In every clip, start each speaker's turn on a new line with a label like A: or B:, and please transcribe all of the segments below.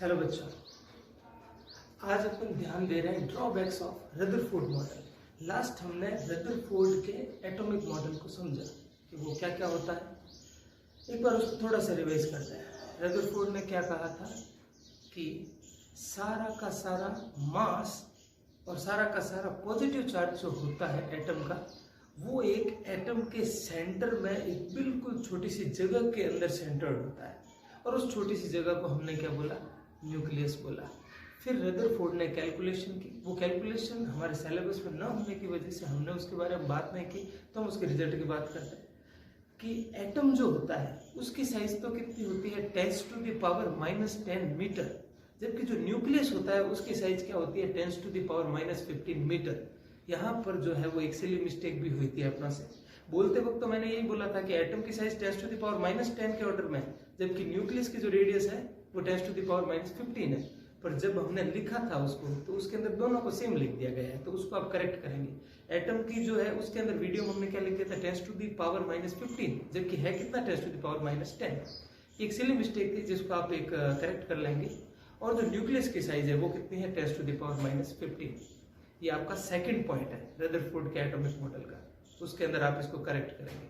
A: Hello बच्चों, आज अपन ध्यान दे रहे हैं drawbacks of Rutherford model. Last हमने रदरफोर्ड के एटॉमिक मॉडल को समझा कि वो क्या क्या होता है। एक बार उसको थोड़ा सा रिवाइज करते हैं। रदरफोर्ड ने क्या कहा था कि सारा का सारा मास और सारा का सारा पॉजिटिव चार्ज जो होता है एटम का, वो एक एटम के सेंटर में एक बिल्कुल छोटी सी जगह के अंदर सेंटर्ड होता है, और उस छोटी सी जगह को हमने क्या बोला? न्यूक्लियस बोला। फिर रदरफोर्ड ने कैलकुलेशन की। वो कैलकुलेशन हमारे सिलेबस में न होने की वजह से हमने उसके बारे में बात नहीं की, तो हम उसके रिजल्ट की बात करते हैं कि एटम जो होता है उसकी साइज तो कितनी होती है? 10⁻⁻10 मीटर, जबकि जो न्यूक्लियस होता है उसकी साइज क्या होती है? 10⁻⁻15 मीटर। यहाँ पर जो है वो एक सिली मिस्टेक भी हुई थी अपना से। बोलते वक्त तो मैंने यही बोला था कि एटम की साइज 10⁻⁻10 के ऑर्डर में है, जबकि न्यूक्लियस की जो रेडियस है वो 10⁻⁻15 है। पर जब हमने लिखा था उसको तो उसके अंदर दोनों को सेम लिख दिया गया है, तो उसको आप करेक्ट करेंगे। एटम की जो है उसके अंदर वीडियो में हमने क्या लिखे थे? 10⁻⁻15, जबकि है कितना? 10⁻⁻10। एक सिली मिस्टेक थी जिसको आप एक करेक्ट कर लेंगे। और जो न्यूक्लियस की साइज है वो कितनी है? 10⁻⁻15। ये आपका सेकंड पॉइंट है रदरफोर्ड के एटॉमिक मॉडल का, उसके अंदर आप इसको करेक्ट करेंगे।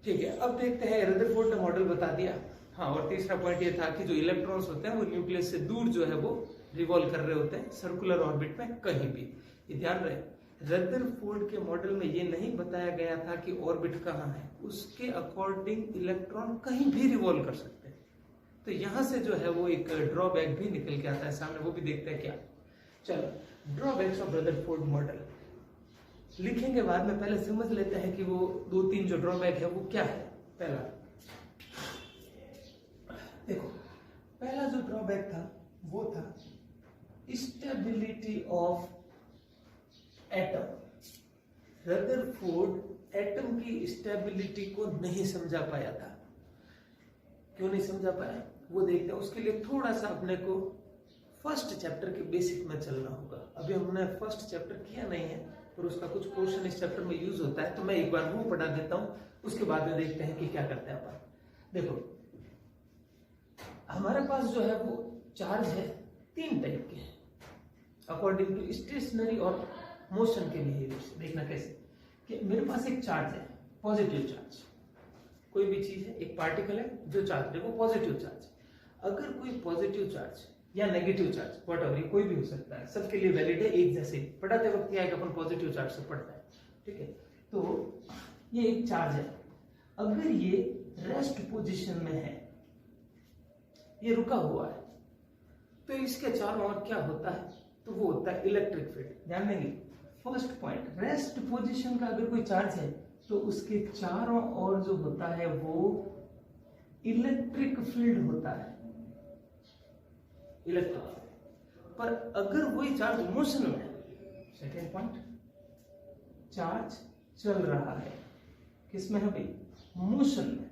A: ठीक है, अब देखते हैं। रदरफोर्ड ने मॉडल बता दिया। हाँ, और तीसरा पॉइंट ये था कि जो इलेक्ट्रॉन्स होते हैं वो न्यूक्लियस से दूर जो है वो रिवॉल्व कर रहे होते हैं सर्कुलर ऑर्बिट में कहीं भी। ये ध्यान रहे, रदरफोर्ड के मॉडल में ये नहीं बताया गया था कि ऑर्बिट कहाँ है। उसके अकॉर्डिंग इलेक्ट्रॉन कहीं भी रिवॉल्व कर सकते हैं। तो यहां से जो है वो एक ड्रॉबैक भी निकल के आता है सामने, वो भी देखते हैं क्या। चलो, ड्रॉबैक्स ऑफ रदरफोर्ड मॉडल लिखेंगे बाद में, पहले समझ लेते हैं कि वो 2-3 जो ड्रॉबैक है वो क्या है। पहला देखो, पहला जो ड्रॉबैक था वो था stability of atom. Rutherford atom की स्टेबिलिटी को नहीं समझा पाया था। क्यों नहीं समझा पाया वो देखते हैं। उसके लिए थोड़ा सा अपने को फर्स्ट चैप्टर के बेसिक में चलना होगा। अभी हमने फर्स्ट चैप्टर किया नहीं है, और उसका कुछ पोर्शन इस चैप्टर में यूज होता है, तो मैं एक बार वो पढ़ा देता हूं, उसके बाद में देखते हैं कि क्या करते हैं अपन। देखो, हमारे पास जो है वो चार्ज है 3 टाइप के हैं अकॉर्डिंग टू स्टेशनरी और मोशन के लिए। देखना कैसे कि मेरे पास एक चार्ज है, पॉजिटिव चार्ज। कोई भी चीज है, एक पार्टिकल है जो चार्ज है, वो पॉजिटिव चार्ज। अगर कोई पॉजिटिव चार्ज या नेगेटिव चार्ज, व्हाटएवर, ये कोई भी हो सकता है, सबके लिए वैलिड है, एक जैसे। पढ़ाते वक्त क्या है कि अपन पॉजिटिव चार्ज से पढ़ता है, ठीक है। तो ये एक चार्ज है, अगर ये रेस्ट पोजीशन में है, ये रुका हुआ है, तो इसके चारों ओर क्या होता है? तो वो होता है इलेक्ट्रिक फील्ड। ध्यान देंगे, फर्स्ट पॉइंट, रेस्ट पोजीशन का अगर कोई चार्ज है तो उसके चारों ओर जो होता है वो इलेक्ट्रिक फील्ड होता है, इलेक्ट्रिक फील्ड। पर अगर वही चार्ज मोशन में है, सेकेंड पॉइंट, चार्ज चल रहा है, किसमें है भाई? मोशन में।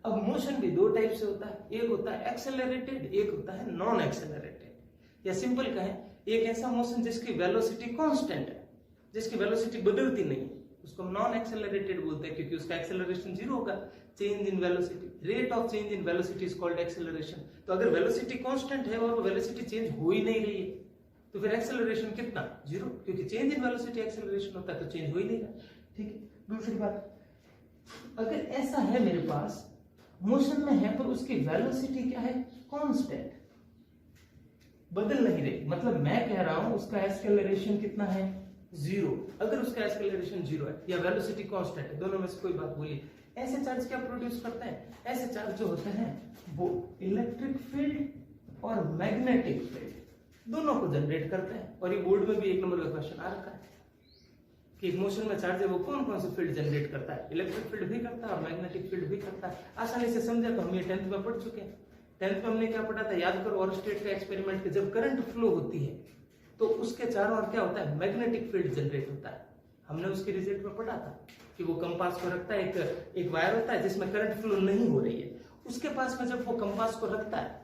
A: अब मोशन भी 2 टाइप से होता है, एक होता है एक्सेलरेटेड, एक होता है नॉन एक्सेलरेटेड। या सिंपल कहें, एक ऐसा मोशन जिसकी वेलोसिटी कांस्टेंट है, जिसकी वेलोसिटी बदलती नहीं है, उसको नॉन एक्सेलरेटेड बोलते हैं, क्योंकि उसका एक्सेलरेशन 0 होगा। Change in velocity, rate of change in velocity is called acceleration. तो अगर वेलोसिटी कांस्टेंट है और वो वेलोसिटी चेंज हो ही नहीं रही है, तो फिर एक्सेलरेशन कितना? 0, क्योंकि चेंज इन वेलोसिटी एक्सेलरेशन होता है, तो चेंज हो ही नहीं रहा। ठीक है। दूसरी बात, अगर ऐसा है मेरे पास, मोशन में है पर उसकी वेलोसिटी क्या है? कांस्टेंट, बदल नहीं रही। मतलब मैं कह रहा हूं उसका एक्सेलरेशन कितना है? 0। अगर उसका एक्सेलरेशन 0 है या वेलोसिटी कांस्टेंट है, दोनों में से कोई बात बोलिए, ऐसे चार्ज क्या प्रोड्यूस करते हैं? ऐसे चार्ज जो होते हैं वो इलेक्ट्रिक फील्ड और मैग्नेटिक फील्ड दोनों को जनरेट करते हैं। और ये बोर्ड में भी 1 नंबर का क्वेश्चन आ रखा है कि एक मोशन में चार्ज है वो कौन कौन से फील्ड जनरेट करता है? इलेक्ट्रिक फील्ड भी करता है और मैग्नेटिक फील्ड भी करता है। आसानी से समझा तो हम ये 10th में पढ़ चुके हैं। 10th में हमने क्या पढ़ा था? याद करो, ऑरस्टेड का एक्सपेरिमेंट के जब करंट फ्लो होती है तो उसके चारों ओर क्या होता है? मैग्नेटिक फील्ड जनरेट होता है। हमने उसके रिजल्ट में पढ़ा था कि वो कंपास को रखता है, एक वायर होता है जिसमें करंट फ्लो नहीं हो रही है, उसके पास में जब वो कंपास को रखता है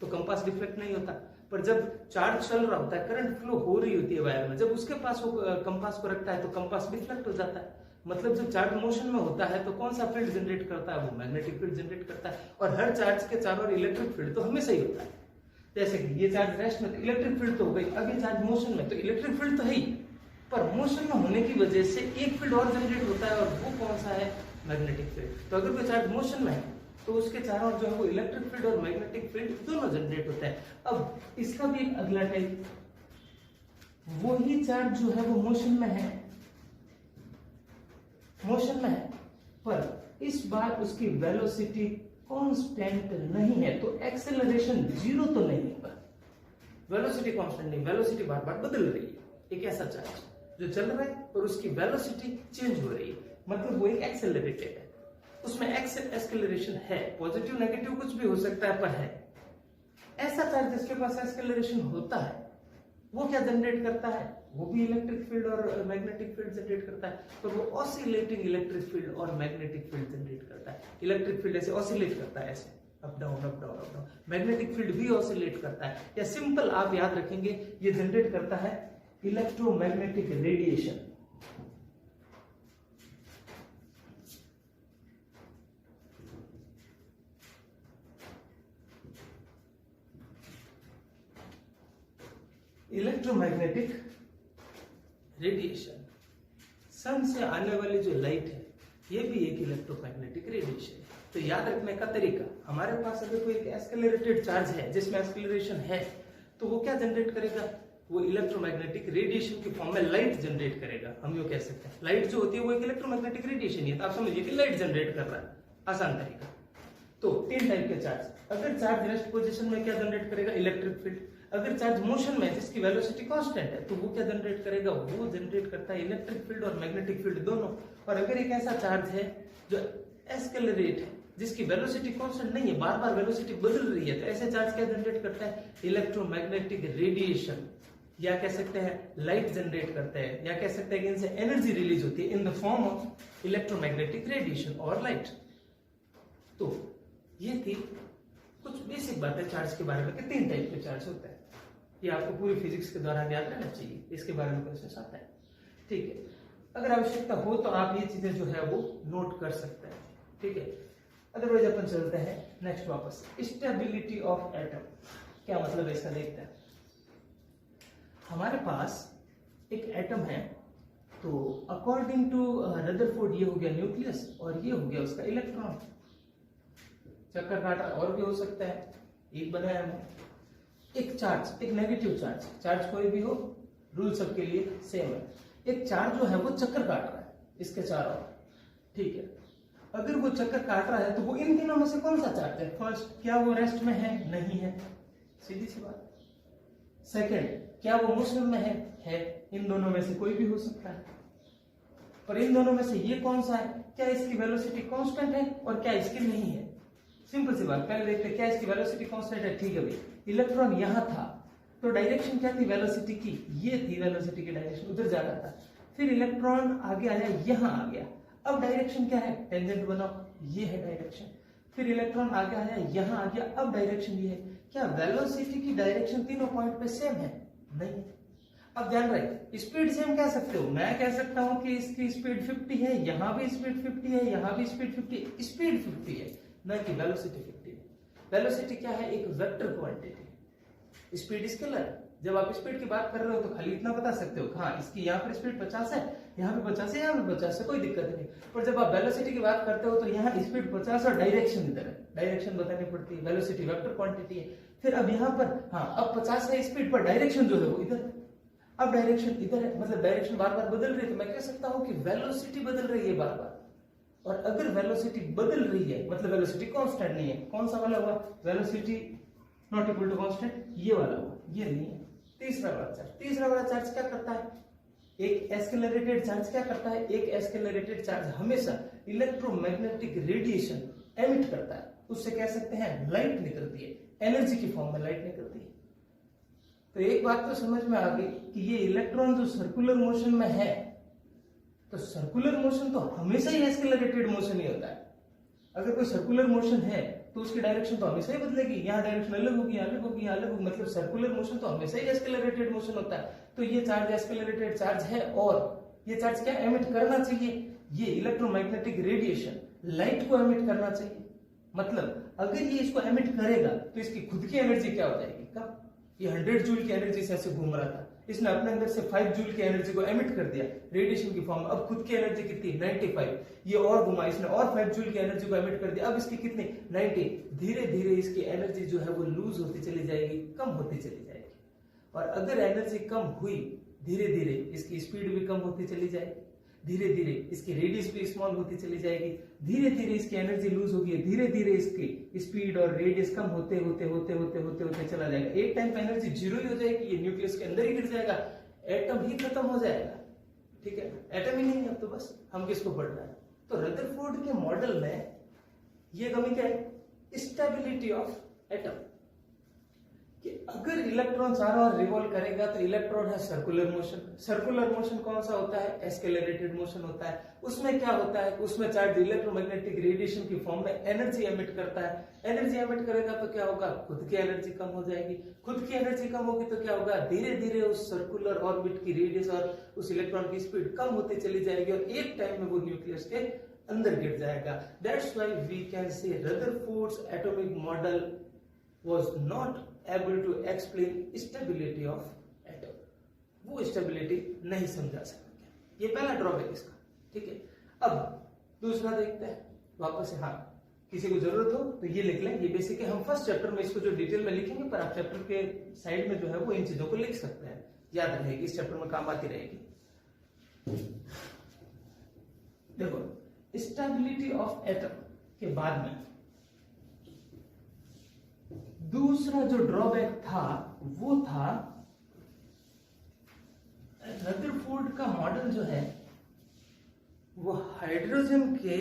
A: तो कंपास डिफ्लेक्ट नहीं होता। पर जब चार्ज चल रहा होता है, करंट फ्लो हो रही होती है वायर में, जब उसके पास वो कंपास को रखता है तो कंपास डिफ्लेक्ट हो जाता है। मतलब जब चार्ज मोशन में होता है तो कौन सा फील्ड जनरेट करता है? वो मैग्नेटिक फील्ड जनरेट करता है। और हर चार्ज के चारों ओर इलेक्ट्रिक फील्ड तो हमेशा ही होता है। जैसे कि ये चार्ज रेस्ट में तो इलेक्ट्रिक फील्ड तो हो गई, अब ये चार्ज मोशन में तो इलेक्ट्रिक फील्ड तो है ही, पर मोशन में होने की वजह से एक फील्ड और जनरेट होता है और वो कौन सा है, मैग्नेटिक फील्ड। तो अगर कोई चार्ज मोशन में है तो उसके चारों ओर जो है वो इलेक्ट्रिक फील्ड और मैग्नेटिक फील्ड दोनों जनरेट होता है। अब इसका भी एक अगला टाइप, वही चार्ज जो है वो मोशन में है, पर इस बार उसकी वेलोसिटी कांस्टेंट नहीं है, तो एक्सेलरेशन जीरो तो नहीं होगा, वेलोसिटी कांस्टेंट नहीं, वेलोसिटी बार बार बदल रही है। एक ऐसा चार्ज जो चल रहा है और उसकी वेलोसिटी चेंज हो रही है, मतलब वो एक एक्सेलरेटेड है, उसमें एक्सेलरेशन है, पॉजिटिव नेगेटिव कुछ भी हो सकता है पर है। ऐसा चार्ज जिसके पास एक्सेलरेशन होता है वो क्या जनरेट करता है, वो भी इलेक्ट्रिक फील्ड और मैग्नेटिक फील्ड जनरेट करता है, तो वो ऑसिलेटिंग इलेक्ट्रिक फील्ड और मैग्नेटिक फील्ड जनरेट करता है। इलेक्ट्रिक फील्ड ऐसे ऑसिलेट करता है, ऐसे up down up down up down, magnetic field भी ऑसिलेट करता है, या सिंपल आप याद रखेंगे ये जनरेट करता है इलेक्ट्रोमैग्नेटिक रेडिएशन। इलेक्ट्रोमैग्नेटिक रेडिएशन, सन से आने वाली जो लाइट है ये भी एक इलेक्ट्रोमैग्नेटिक रेडिएशन है। तो याद रखने का तरीका, हमारे पास अगर कोई एक एस्केलरेटेड चार्ज है जिसमें एस्केलरेशन है तो वो क्या जनरेट करेगा, वो इलेक्ट्रोमैग्नेटिक रेडिएशन की फॉर्म में लाइट जनरेट करेगा। हम ये कह सकते हैं लाइट जो होती है वो एक इलेक्ट्रोमैग्नेटिक रेडिएशन ही है, तो आप समझिए कि लाइट जनरेट कर रहा है, आसान तरीका। तो तीन टाइप के चार्ज, अगर चार्ज रेस्ट पोजीशन में क्या जनरेट करेगा, इलेक्ट्रिक फील्ड। अगर चार्ज मोशन में जिसकी वेलोसिटी कांस्टेंट है तो वो क्या जनरेट करेगा, वो जनरेट करता है इलेक्ट्रिक फील्ड और मैग्नेटिक फील्ड दोनों। और अगर एक ऐसा चार्ज है जो एस्केलरेट है जिसकी वेलोसिटी कांस्टेंट नहीं है, बार बार वेलोसिटी बदल रही है, तो ऐसे चार्ज क्या जनरेट करता है, इलेक्ट्रोमैग्नेटिक रेडिएशन, या कह सकते हैं लाइट जनरेट करते हैं, या कह सकते हैं कि इनसे एनर्जी रिलीज होती है in the form of electromagnetic radiation और लाइट। तो ये थी कुछ बेसिक बातें चार्ज के बारे में कि तीन टाइप के चार्ज होते हैं। ये आपको पूरी फिजिक्स के दौरान याद रहना चाहिए, इसके बारे में क्वेश्चन आता है, ठीक है। अगर आवश्यकता हो तो आप ये चीजें जो है वो नोट कर सकते हैं, ठीक है। अदरवाइज अपन चलते हैं नेक्स्ट वापस, स्टेबिलिटी ऑफ एटम, क्या मतलब है इसका देखते हैं। हमारे पास एक एटम है, तो अकॉर्डिंग टू रदरफोर्ड ये हो गया न्यूक्लियस और ये हो गया उसका इलेक्ट्रॉन, चक्कर काटा और भी हो सकता है, एक बनाया हमने। एक चार्ज, एक नेगेटिव चार्ज, चार्ज कोई भी हो रूल सबके लिए सेम है। एक चार्ज जो है वो चक्कर काट रहा है इसके चारों ओर, ठीक है। अगर वो चक्कर काट रहा है तो वो इन तीनों में से कौन सा चार्ज है, फर्स्ट क्या वो रेस्ट में है, नहीं है, सीधी सी बात। सेकंड क्या वो मोशन में है, इन दोनों में से कोई भी हो सकता है। पर इन दोनों में से ये कौन सा है, क्या इसकी वेलोसिटी कांस्टेंट है और क्या इसकी नहीं है। सिंपल सी बात, पहले देखते हैं क्या इसकी वेलोसिटी कांस्टेंट है, ठीक है भाई। इलेक्ट्रॉन यहां था तो डायरेक्शन क्या थी वेलोसिटी की, ये थी वेलोसिटी की डायरेक्शन, उधर जा रहा था। फिर इलेक्ट्रॉन आगे आया, यहां आ गया, अब डायरेक्शन क्या है, टेंजेंट बनाओ, ये है डायरेक्शन। फिर इलेक्ट्रॉन आगे आया, यहां आ गया, अब डायरेक्शन ये है। क्या वेलोसिटी की डायरेक्शन तीनों पॉइंट पे सेम है, नहीं। अब ध्यान रहे, स्पीड सेम कह सकते हो, मैं कह सकता हूं कि इसकी स्पीड 50 है, यहां भी स्पीड 50 है, यहां भी स्पीड 50 है, स्पीड 50 है, न कि वेलोसिटी 50 है। वेलोसिटी क्या है, एक वेक्टर क्वांटिटी, स्पीड स्केलर है। जब आप स्पीड की बात कर रहे हो तो खाली इतना बता सकते हो, हाँ इसकी यहाँ पर स्पीड 50 है, यहाँ पे 50 है, यहाँ पे 50 है, कोई दिक्कत नहीं। पर जब आप वेलोसिटी की बात करते हो तो यहाँ स्पीड 50 और डायरेक्शन इधर है, डायरेक्शन बतानी पड़ती है, वेलोसिटी वेक्टर क्वांटिटी है। फिर अब यहाँ पर हाँ अब 50 है स्पीड, पर डायरेक्शन जो है वो इधर, अब डायरेक्शन इधर है, मतलब डायरेक्शन बार बार बदल रही है, तो मैं कह सकता हूँ कि वेलोसिटी बदल रही है बार बार। और अगर वेलोसिटी बदल रही है मतलब वेलोसिटी कांस्टेंट नहीं है, कौन सा वाला हुआ, velocity not equal to constant, ये वाला हुआ, ये नहीं है। तीसरा वाला चार्ज क्या करता है, एक एस्केलरेटेड चार्ज क्या करता है, एक एस्केलरेटेड चार्ज हमेशा इलेक्ट्रोमैग्नेटिक रेडिएशन एमिट करता है, उससे कह सकते हैं लाइट निकलती है, एनर्जी की फॉर्म में लाइट निकलती है। तो एक बात तो समझ में आ गई कि ये इलेक्ट्रॉन जो सर्कुलर मोशन में है, तो सर्कुलर मोशन तो हमेशा ही एस्केलरेटेड मोशन ही होता है। अगर कोई सर्कुलर मोशन है तो उसकी डायरेक्शन तो हमेशा ही बदलेगी, यहाँ डायरेक्शन अलग होगी, अलग होगी, अलग होगी, मतलब सर्कुलर मोशन तो हमेशा ही एस्केलरेटेड मोशन होता है। तो ये चार्ज एस्केलरेटेड चार्ज है और ये चार्ज क्या एमिट करना चाहिए, ये इलेक्ट्रोमैग्नेटिक रेडिएशन, लाइट को एमिट करना चाहिए।
B: मतलब अगर ये इसको एमिट करेगा तो इसकी खुद की एनर्जी क्या हो जाएगी, कम। ये 100 जूल की एनर्जी से ऐसे घूम रहा था, इसने अपने अंदर से 5 जूल की एनर्जी को एमिट कर दिया रेडिएशन की फॉर्म में। अब खुद की एनर्जी कितनी, 95। ये और घुमा, इसने और 5 जूल की एनर्जी को एमिट कर दिया, अब इसकी कितनी, 90। धीरे धीरे इसकी एनर्जी जो है वो लूज होती चली जाएगी, कम होती चली जाएगी। और अगर एनर्जी कम हुई, धीरे धीरे इसकी स्पीड भी कम होती चली जाएगी, धीरे धीरे इसकी रेडियस भी स्मॉल होती चली जाएगी, धीरे धीरे इसकी एनर्जी लूज होगी, धीरे धीरे इसकी स्पीड और रेडियस कम होते होते होते होते होते होते चला जाएगा। एक टाइम पे एनर्जी जीरो ही हो जाएगी, ये न्यूक्लियस के अंदर ही गिर जाएगा, एटम ही खत्म हो जाएगा। ठीक है, एटम ही नहीं है अब तो बस हम किसको पढ़ रहे हैं। तो रदरफोर्ड के मॉडल में ये कमी क्या है, स्टेबिलिटी ऑफ एटम, कि अगर इलेक्ट्रॉन चारों ओर रिवॉल्व करेगा तो इलेक्ट्रॉन है सर्कुलर मोशन। सर्कुलर मोशन कौन सा होता है, एस्केलरेटेड मोशन होता है। उसमें क्या होता है, उसमें चार्ज इलेक्ट्रोमैग्नेटिक रेडिएशन की फॉर्म में एनर्जी एमिट करता है। एनर्जी एमिट करेगा तो क्या होगा, खुद की एनर्जी कम हो जाएगी। खुद की एनर्जी कम होगी तो क्या होगा, धीरे धीरे उस सर्कुलर ऑर्बिट की रेडियस और उस इलेक्ट्रॉन की स्पीड कम होती चली जाएगी और एक टाइम में वो न्यूक्लियस के अंदर गिर जाएगा। That's why we can say Rutherford's atomic model was not able to explain stability of atom, वो स्टेबिलिटी नहीं समझा सकेंगे, ये पहला ड्रॉबैक इसका। ठीक है, अब दूसरा देखते हैं वापस से। हाँ, किसी को जरूरत हो तो ये लिख लें, ये बेसिक है। हम फर्स्ट चैप्टर में इसको जो डिटेल में लिखेंगे, पर आप चैप्टर के साइड में जो है वो इन चीजों को लिख सकते हैं, याद रहेगी, इस चैप्टर में काम आती रहेगी। देखो, स्टेबिलिटी ऑफ एटम के बाद में दूसरा जो ड्रॉबैक था वो था रदरफोर्ड का मॉडल जो है वो हाइड्रोजन के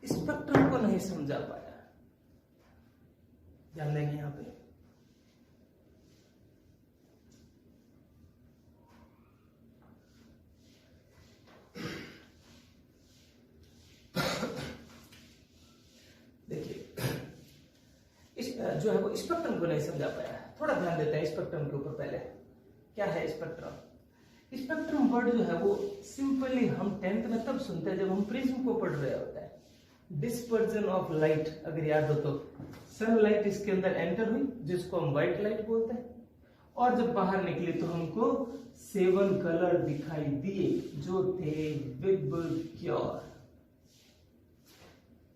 B: स्पेक्ट्रम को नहीं समझा पाया। ध्यान देंगे यहां पे, देखिए जो है वो स्पेक्ट्रम को नहीं समझा पाया। थोड़ा ध्यान देते हैं स्पेक्ट्रम के ऊपर। पहले क्या है स्पेक्ट्रम? स्पेक्ट्रम वर्ड जो है वो सिंपली हम 10th में तब सुनते हैं जब हम प्रिज्म को पढ़ रहे होते हैं। डिस्पर्जन ऑफ लाइट, अगर याद हो तो सनलाइट इसके अंदर एंटर हुई जिसको हम व्हाइट लाइट बोलते हैं, और जब बाहर निकली तो हमको 7 कलर दिखाई दिए जो थे विबग्योर।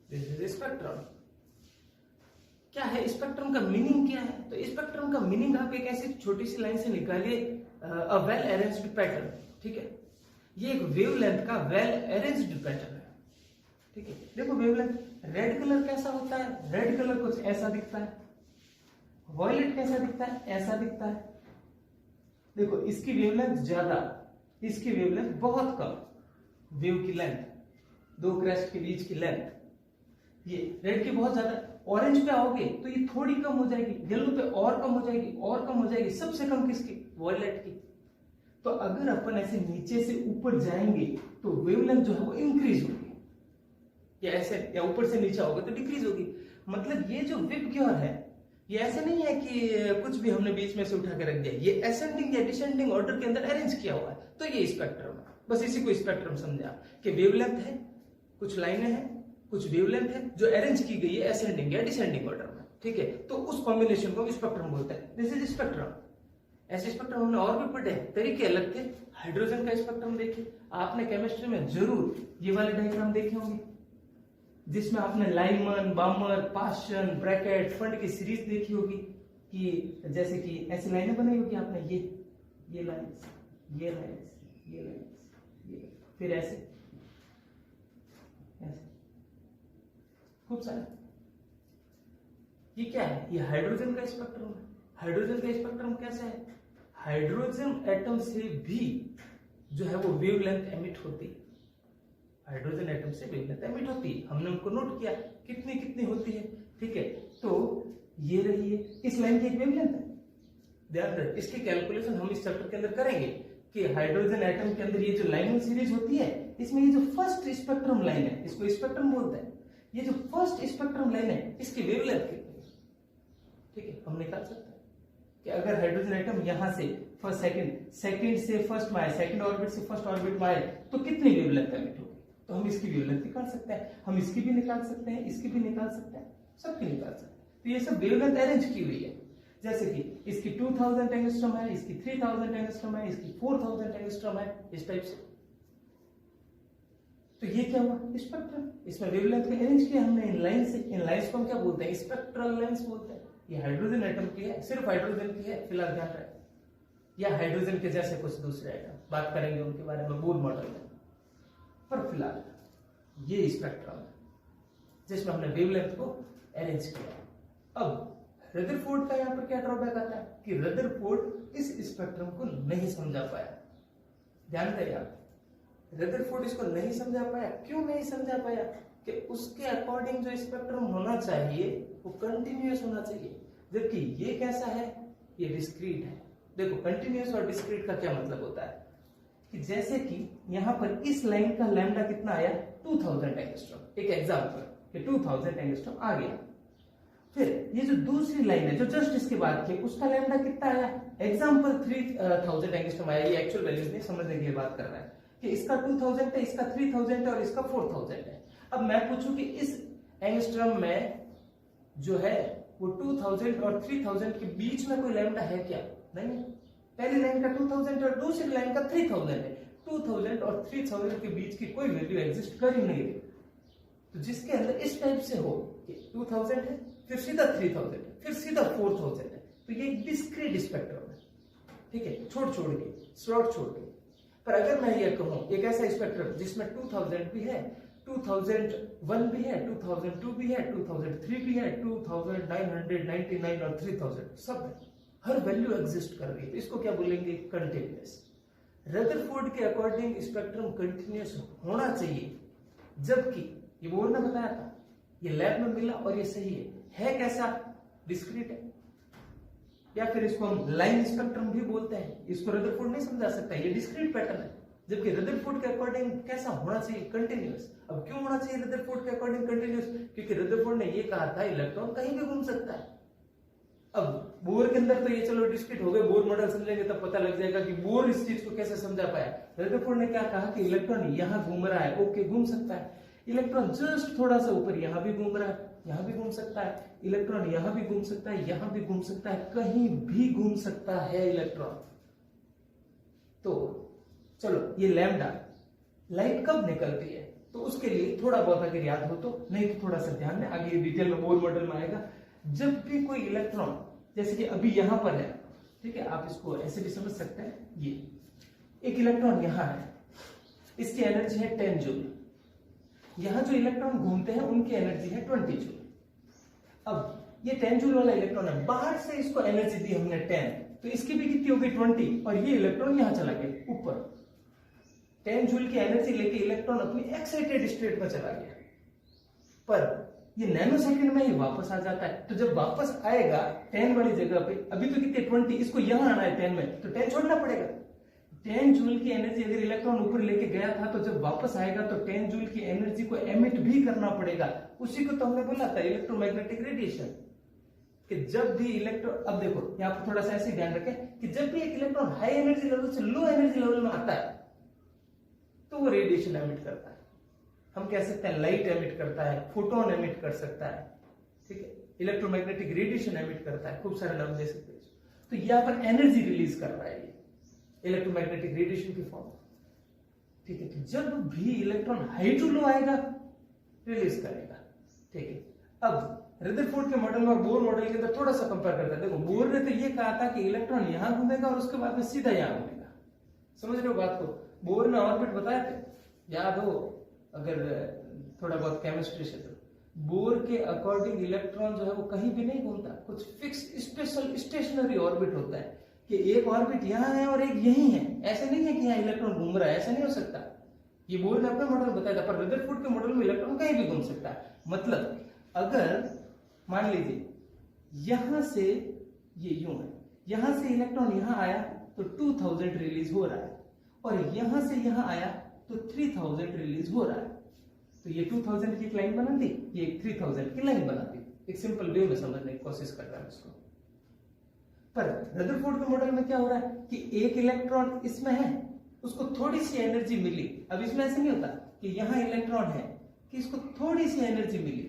B: This is spectrum. क्या है स्पेक्ट्रम का मीनिंग, क्या है? तो स्पेक्ट्रम का मीनिंग आप एक ऐसी छोटी सी लाइन से निकालिए, अ वेल अरेंज्ड पैटर्न। ठीक है, ये एक वेवलेंथ का वेल अरेंज्ड पैटर्न है। ठीक है, देखो वेवलेंथ, रेड कलर कैसा होता है? रेड कलर कुछ ऐसा दिखता है। वॉयलेट कैसा दिखता है? ऐसा दिखता है। देखो इसकी वेवलेंथ ज्यादा, इसकी वेवलेंथ बहुत कम। वेव की लेंथ, 2 क्रेस्ट के बीच की लेंथ, ये रेड की बहुत ज्यादा। ऑरेंज पे आओगे तो ये थोड़ी कम हो जाएगी, येलो पे और कम हो जाएगी, और कम हो जाएगी। सबसे कम किसकी? वॉयलेट की। तो अगर अपन ऐसे नीचे से ऊपर जाएंगे तो वेवलेंथ जो है वो इंक्रीज होगी, या ऐसे, या ऊपर से नीचे आओगे तो डिक्रीज होगी। मतलब ये जो विबग्योर है, ये ऐसे नहीं है कि कुछ भी हमने बीच में से उठा के रख दिया, ये असेंडिंग या डिसेंडिंग ऑर्डर के अंदर अरेंज किया हुआ है। तो ये स्पेक्ट्रम है, बस इसी को स्पेक्ट्रम समझा कि वेवलेंथ है, कुछ लाइनें हैं, कुछ वेवलेंथ है जो अरेंज की गई है असेंडिंग या डिसेंडिंग ऑर्डर में। ठीक है, तो उस कॉम्बिनेशन को स्पेक्ट्रम बोलते हैं। This is spectrum. ऐसे स्पेक्ट्रम हमने और भी पढ़े, तरीके अलग थे। हाइड्रोजन का स्पेक्ट्रम देखिए, आपने केमिस्ट्री में जरूर ये वाले डायग्राम देखे होंगे जिसमें आपने लाइमन, बामर, पाशन, ब्रैकेट, फंड की सीरीज देखी होगी, कि जैसे कि ऐसी लाइनें बनाई होगी आपने, ये लाइन्स, ये लाइन्स, ये लाइन्स, ये, फिर ऐसे खूब सारे। ये क्या है? ये हाइड्रोजन का स्पेक्ट्रम है। हाइड्रोजन का स्पेक्ट्रम कैसा है? हाइड्रोजन एटम से भी जो है वो वेवलेंथ एमिट होती है। हाइड्रोजन एटम से वेवलेंथ एमिट होती है, हमने उनको नोट किया कितनी कितनी होती है। ठीक है, तो ये रही है, इस लाइन की एक वेवलेंथ है। ध्यान रखें, इसकी कैलकुलेशन हम इस चैप्टर के अंदर करेंगे कि हाइड्रोजन एटम के अंदर ये जो लाइन सीरीज होती है, इसमें ये जो फर्स्ट स्पेक्ट्रम लाइन है, इसको स्पेक्ट्रम बोलते हैं। ये जो फर्स्ट स्पेक्ट्रम लाइन है, इसकी वेवलेंथ कितनी है? ठीक है, हम निकाल सकते हैं कि अगर हाइड्रोजन एटम यहां से फर्स्ट सेकंड से फर्स्ट में आए, सेकंड ऑर्बिट से फर्स्ट ऑर्बिट में आए, तो कितनी वेवलेंथ एमिट होगी? तो हम इसकी वेवलेंथ निकाल सकते हैं, हम इसकी भी निकाल सकते हैं, इसकी भी निकाल सकते हैं। सबकी निकाल सकते हैं। तो ये सब वेवलेंथ अरेंज की हुई है, जैसे कि इसकी 2000 एंगस्ट्रॉम है, इसकी 3000 एंगस्ट्रॉम है, इसकी 4000 एंगस्ट्रॉम है, इस टाइप से। तो ये क्या हुआ, स्पेक्ट्रम। इसमें वेवलेंथ को अरेंज किया हमने इन लाइन से। इन लाइंस को हम क्या बोलते हैं, स्पेक्ट्रल लाइंस बोलते हैं। ये हाइड्रोजन एटम की है, सिर्फ हाइड्रोजन की है, फिलहाल ध्यान रखें, या हाइड्रोजन के जैसे कुछ दूसरे आइटम, बात करेंगे उनके बारे में बोर मॉडल में। पर फिलहाल ये स्पेक्ट्रम है जिसमें हमने वेवलेंथ को अरेंज किया। अब रदरफोर्ड का यहाँ पर क्या ड्रॉबैक आता है कि रदरफोर्ड इस स्पेक्ट्रम को नहीं समझा पाया। ध्यान करिए आप, रदरफोर्ड इसको नहीं समझा पाया। क्यों नहीं समझा पाया? कि उसके अकॉर्डिंग जो स्पेक्ट्रम होना चाहिए वो कंटिन्यूअस होना चाहिए, जबकि ये कैसा है, ये डिस्क्रीट है। देखो, कंटिन्यूअस और डिस्क्रीट का क्या मतलब होता है कि जैसे कि यहां पर इस लाइन का लैम्डा कितना आया, 2000 एंगस्ट्रॉम। एक एग्जांपल कि 2000 एंगस्ट्रॉम आ गया। फिर ये जो दूसरी लाइन है जो जस्ट इसके बाद की, उसका लैम्डा कितना आया, एग्जांपल 3000 एंगस्ट्रॉम आया। ये एक्चुअल वैल्यूज नहीं, समझने की बात कर रहा है कि इसका 2000 है, इसका 3000 है और इसका 4000 है। अब मैं पूछूं कि इस एंगस्ट्रॉम में जो है वो 2000 और 3000 के बीच में कोई लैम्डा है क्या? नहीं। पहली लाइन का 2000 और दूसरी लाइन का 3000 है। 2000 और 3000 के बीच की कोई वैल्यू एग्जिस्ट कर ही नहीं रही। तो जिसके अंदर इस टाइप से हो कि 2000 है, फिर सीधा 3000 है, फिर सीधा 4000 है, तो ये एक डिस्क्रीट स्पेक्ट्रम है। ठीक है, छोड़ के, स्लॉट छोड़ के। पर अगर मैं ये कहूं एक ऐसा स्पेक्ट्रम जिसमें 2000 भी है, 2001 भी है, 2002 भी है, 2003 भी है, 2999 और 3000 सब है, हर वैल्यू एग्जिस्ट कर रही है, तो इसको क्या बोलेंगे, कंटिन्यूअस। रदरफोर्ड के अकॉर्डिंग स्पेक्ट्रम कंटिन्यूअस होना चाहिए, जबकि ये बोर ने बताया था, ये लैब में मिला और ये सही है कैसा, डिस्क्रीट है, या फिर इसको हम लाइन स्पेक्ट्रम भी बोलते हैं। इसको रदरफोर्ड नहीं समझा सकता, ये डिस्क्रीट पैटर्न है, जबकि रदरफोर्ड के अकॉर्डिंग कैसा होना चाहिए, कंटिन्यूअस। अब क्यों होना चाहिए रदरफोर्ड के अकॉर्डिंग कंटिन्यूअस? क्योंकि रदरफोर्ड ने ये कहा था इलेक्ट्रॉन कहीं भी घूम सकता है। अब बोर के अंदर तो ये चलो डिस्क्रीट हो गए, बोर मॉडल समझेंगे तब पता लग जाएगा कि बोर इस चीज को कैसे समझा पाया। रदरफोर्ड ने क्या कहा कि इलेक्ट्रॉन यहां घूम रहा है, ओके घूम सकता है। इलेक्ट्रॉन जस्ट थोड़ा सा ऊपर यहां भी घूम रहा है, यहां भी घूम सकता है। इलेक्ट्रॉन यहां भी घूम सकता है, यहां भी घूम सकता है, कहीं भी घूम सकता है इलेक्ट्रॉन। तो चलो, ये लैम्डा लाइट कब निकलती है, तो उसके लिए थोड़ा बहुत अगर याद हो तो, नहीं तो थोड़ा सा ध्यान में, आगे डिटेल में बोर मॉडल में आएगा। जब भी कोई इलेक्ट्रॉन, जैसे कि अभी यहां पर है, ठीक है, आप इसको ऐसे भी समझ सकते हैं, ये एक इलेक्ट्रॉन यहां है, इसकी एनर्जी है 10 जूल। यहां जो इलेक्ट्रॉन घूमते हैं उनकी एनर्जी है 20 जूल। अब ये 10 जूल वाला इलेक्ट्रॉन है, बाहर से इसको एनर्जी दी हमने 10, तो इसकी भी कितनी हो गई 20, और ये इलेक्ट्रॉन यहां चला गया ऊपर। 10 जूल की एनर्जी लेके इलेक्ट्रॉन अपनी एक्साइटेड स्टेट में चला गया, पर ये नैनो सेकंड में ही वापस आ जाता है। तो जब वापस आएगा 10 वाली जगह पे, अभी तो कितने 20, इसको यहां आना है 10 में, तो 10 छोड़ना पड़ेगा। 10 जूल की एनर्जी अगर इलेक्ट्रॉन ऊपर लेके गया था, तो जब वापस आएगा तो 10 जूल की एनर्जी को एमिट भी करना पड़ेगा। उसी को तो हमने बोला था इलेक्ट्रोमैग्नेटिक रेडिएशन, कि जब भी इलेक्ट्रॉन, अब देखो यहां पर थोड़ा सा ऐसे ध्यान रखें कि जब भी एक इलेक्ट्रॉन हाई एनर्जी लेवल से लो एनर्जी लेवल में आता है तो वो रेडिएशन एमिट करता है। हम कह सकते हैं लाइट एमिट करता है, फोटोन एमिट कर सकता है, ठीक है, इलेक्ट्रोमैग्नेटिक रेडिएशन एमिट करता है, खूब सारे नाम दे सकते हैं। तो यहां पर एनर्जी रिलीज कर रहा है ये इलेक्ट्रोमैग्नेटिक रेडिएशन की फॉर्म, ठीक है। तो जब भी इलेक्ट्रॉन हाई टू लो आएगा रिलीज करेगा, ठीक है। अब रदरफोर्ड के मॉडल और बोर मॉडल के अंदर थोड़ा सा कंपेयर करते हैं। देखो, बोर ने तो ये कहा था कि इलेक्ट्रॉन यहां घूमेगा और उसके बाद में सीधा यहां घूमेगा, समझ रहे हो बात को। बोर ने ऑर्बिट बताया थे, याद हो अगर थोड़ा बहुत केमिस्ट्री से, तो बोर के अकॉर्डिंग इलेक्ट्रॉन जो है वो कहीं भी नहीं घूमता, कुछ फिक्स स्पेशल स्टेशनरी ऑर्बिट होता है कि एक ऑर्बिट यहाँ है और एक यही है। ऐसे नहीं है कि यहाँ इलेक्ट्रॉन घूम रहा है, ऐसा नहीं हो सकता। ये बोर ने अपने मॉडल बताया था, पर रदरफोर्ड के मॉडल में इलेक्ट्रॉन कहीं भी घूम सकता है। मतलब अगर मान लीजिए यहां से ये यूं है, यहां से इलेक्ट्रॉन यहां आया तो 2000 रिलीज हो रहा है, और यहां से यहां आया तो 3000 रिलीज हो रहा है। तो ये 2000 की एक लाइन बना दी, ये 3000 की लाइन बना दी। एक सिंपल वे में समझने की कोशिश कर रहा है इसको। पर रदरफोर्ड के मॉडल में क्या हो रहा है कि एक इलेक्ट्रॉन इसमें है, उसको थोड़ी सी एनर्जी मिली। अब इसमें ऐसे नहीं होता कि यहां इलेक्ट्रॉन है कि इसको थोड़ी सी एनर्जी मिली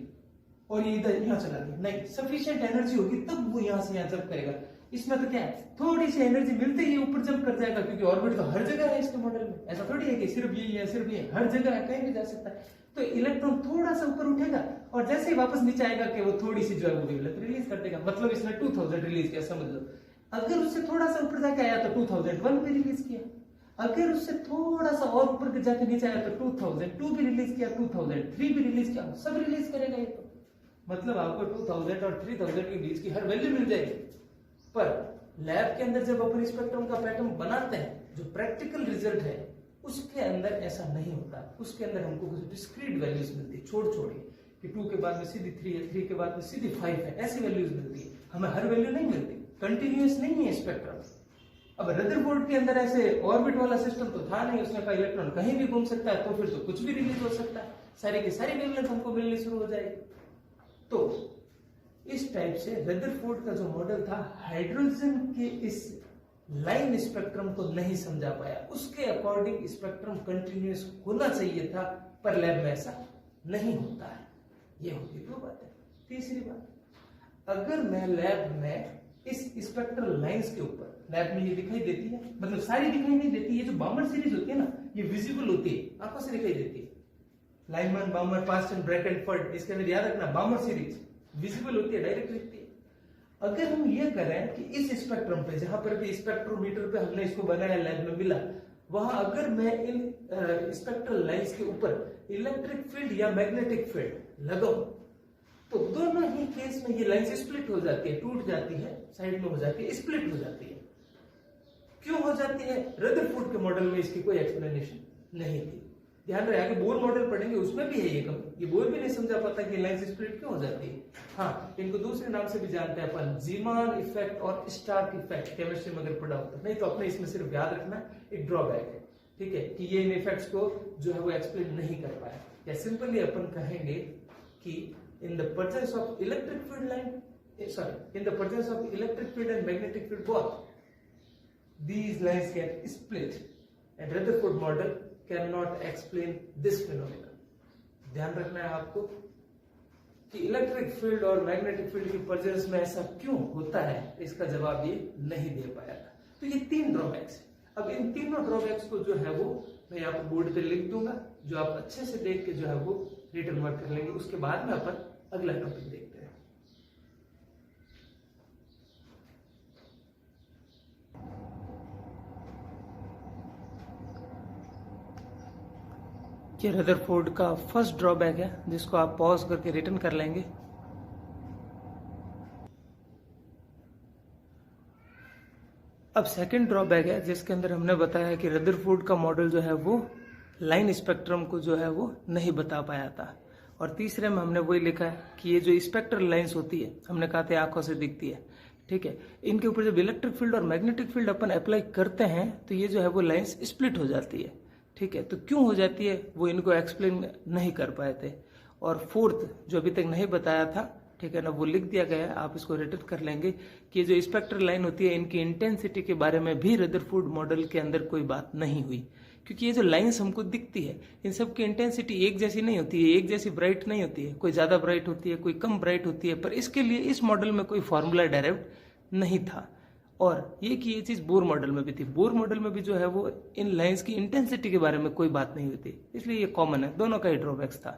B: और ये इधर यहाँ चला गया, नहीं, सफिशिएंट एनर्जी होगी तब वो यहाँ से यहाँ जंप करेगा। इसमें तो क्या है, थोड़ी सी एनर्जी मिलते ही ऊपर जंप कर जाएगा, क्योंकि ऑर्बिट तो हर जगह है इसके मॉडल में, ऐसा थोड़ी है कि सिर्फ ये है सिर्फ ये, हर जगह है, कहीं भी जा सकता है। तो इलेक्ट्रॉन थोड़ा सा ऊपर उठेगा और जैसे ही वापस नीचे आएगा कि वो थोड़ी सी जो है वो वेवलेंथ रिलीज कर देगा, मतलब इसने 2000 रिलीज किया, समझ लो। अगर उससे थोड़ा सा ऊपर जाके आया तो 2001 भी रिलीज किया, अगर उससे थोड़ा सा और ऊपर जाके नीचे आया तो 2002 भी रिलीज किया, 2003 भी रिलीज किया, सब रिलीज करेगा ये तो। मतलब आपको 2000 और 3000 के बीच की हर वैल्यू मिल जाएगी। पर लैब के अंदर जब अपन स्पेक्ट्रम का पैटर्न बनाते हैं, जो प्रैक्टिकल रिजल्ट है उसके अंदर ऐसा नहीं होता। उसके अंदर हमको कुछ डिस्क्रीट वैल्यूज मिलती है, छोड़ छोड़ के, कि 2 के बाद में सीधी 3 है, 3 के बाद में सीधी 5 है, ऐसी वैल्यूज मिलती है। हमें हर वैल्यू नहीं मिलती, कंटिन्यूअस नहीं है स्पेक्ट्रम। अब रदरफोर्ड के अंदर ऐसे ऑर्बिट वाला सिस्टम तो था नहीं, उसमें का इलेक्ट्रॉन कहीं भी घूम सकता है, तो फिर तो कुछ भी रिलीज हो सकता है, सारी की सारी वेवलेंथ हमको मिलनी शुरू हो जाएगी। तो इस टाइप से रदरफोर्ड का जो मॉडल था, हाइड्रोजन के इस लाइन स्पेक्ट्रम को नहीं समझा पाया, उसके अकॉर्डिंग स्पेक्ट्रम कंटिन्यूअस होना चाहिए था, पर लैब में ऐसा नहीं होता है। ये होगी दो बातें। तीसरी बात, अगर मैं लैब में इस स्पेक्ट्रल लाइंस के ऊपर, लैब में ये दिखाई देती है, मतलब सारी दिखाई नहीं देती, ये जो बामर सीरीज होती है ना, ये विजिबल होती है, आंखों से दिखाई देती है, लाइनमैन, बामर, पास्टन, ब्रैकेटफोर्ड, इसके अंदर याद रखना बामर सीरीज विजिबल होती है, डायरेक्ट दिखती है। अगर हम ये करें कि इस स्पेक्ट्रम पे, जहां पर भी स्पेक्ट्रोमीटर पे हमने इसको बनाया, लैब में मिला, वहां अगर मैं इन स्पेक्ट्रल लाइंस के ऊपर इलेक्ट्रिक फील्ड या मैग्नेटिक फील्ड लगाऊं, तो दोनों ही केस में ये लाइंस स्प्लिट हो जाती है, टूट जाती है, साइड में हो जाती है, स्प्लिट हो जाती है। क्यों हो जाती है? रदरफोर्ड के मॉडल में इसकी कोई एक्सप्लेनेशन नहीं थी। ध्यान रहे, आगे बोर मॉडल पढ़ेंगे उसमें भी है ये कमी, ये बोर भी नहीं समझा पाता कि लाइंस स्प्लिट क्यों हो जाती है। हाँ, इनको दूसरे नाम से भी जानते हैं अपन, जीमान इफेक्ट और स्टार्क इफेक्ट, केमिस्ट्री में अगर पढ़ा होता, नहीं तो अपने इसमें सिर्फ याद रखना एक ड्रॉबैक है, ठीक है, कि ये इन इफेक्ट्स को जो है वो एक्सप्लेन नहीं कर पाया। या सिंपली अपन कहेंगे कि in the presence of electric field line, in the presence of electric field and magnetic field both, these lines get split, and Rutherford model cannot explain this phenomenon. ध्यान रखना है आपको कि इलेक्ट्रिक फील्ड और magnetic field की presence में ऐसा क्यों होता है, इसका जवाब ये नहीं दे पाया था। तो ये 3 ड्रॉबैक्स। अब इन तीनों ड्रॉबैक्स को जो है वो मैं यहाँ पर बोर्ड पे लिख दूंगा, जो आप अच्छे से देख के जो है वो रिटर्न वर्क कर लेंगे। उसके बाद में अपन अगला टॉपिक देखते हैं। ये रदरफोर्ड का फर्स्ट ड्रॉबैक है, जिसको आप पॉज करके रिटर्न कर लेंगे। अब सेकंड ड्रॉबैक है, जिसके अंदर हमने बताया कि रदरफोर्ड का मॉडल जो है वो लाइन स्पेक्ट्रम को जो है वो नहीं बता पाया था। और तीसरे में हमने वही लिखा है कि ये जो स्पेक्ट्रल लाइंस होती है, हमने कहा था आंखों से दिखती है, ठीक है, इनके ऊपर जब इलेक्ट्रिक फील्ड और मैग्नेटिक फील्ड अपन अप्लाई करते हैं तो ये जो है वो लाइंस स्प्लिट हो जाती है, ठीक है। तो क्यों हो जाती है वो इनको एक्सप्लेन नहीं कर पाए थे। और फोर्थ जो अभी तक नहीं बताया था, ठीक है ना, वो लिख दिया गया है, आप इसको रिटर्न कर लेंगे कि ये जो स्पेक्ट्रल लाइन होती है, इनकी इंटेंसिटी के बारे में भी रदरफोर्ड मॉडल के अंदर कोई बात नहीं हुई, क्योंकि ये जो लाइंस हमको दिखती है, इन सब की इंटेंसिटी एक जैसी नहीं होती है, एक जैसी ब्राइट नहीं होती है, कोई ज्यादा ब्राइट होती है, कोई कम ब्राइट होती है। पर इसके लिए इस मॉडल में कोई फॉर्मूला डायरेक्ट नहीं था। और ये कि ये चीज बोर मॉडल में भी थी, बोर मॉडल में भी जो है वो इन लाइंस की इंटेंसिटी के बारे में कोई बात नहीं हुई थी, इसलिए ये कॉमन है, दोनों का ही ड्रॉबैक्स था।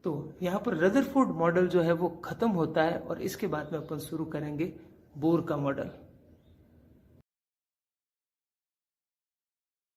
B: तो यहाँ पर रदरफोर्ड मॉडल जो है वो खत्म होता है और इसके बाद में अपन शुरू करेंगे बोर का मॉडल।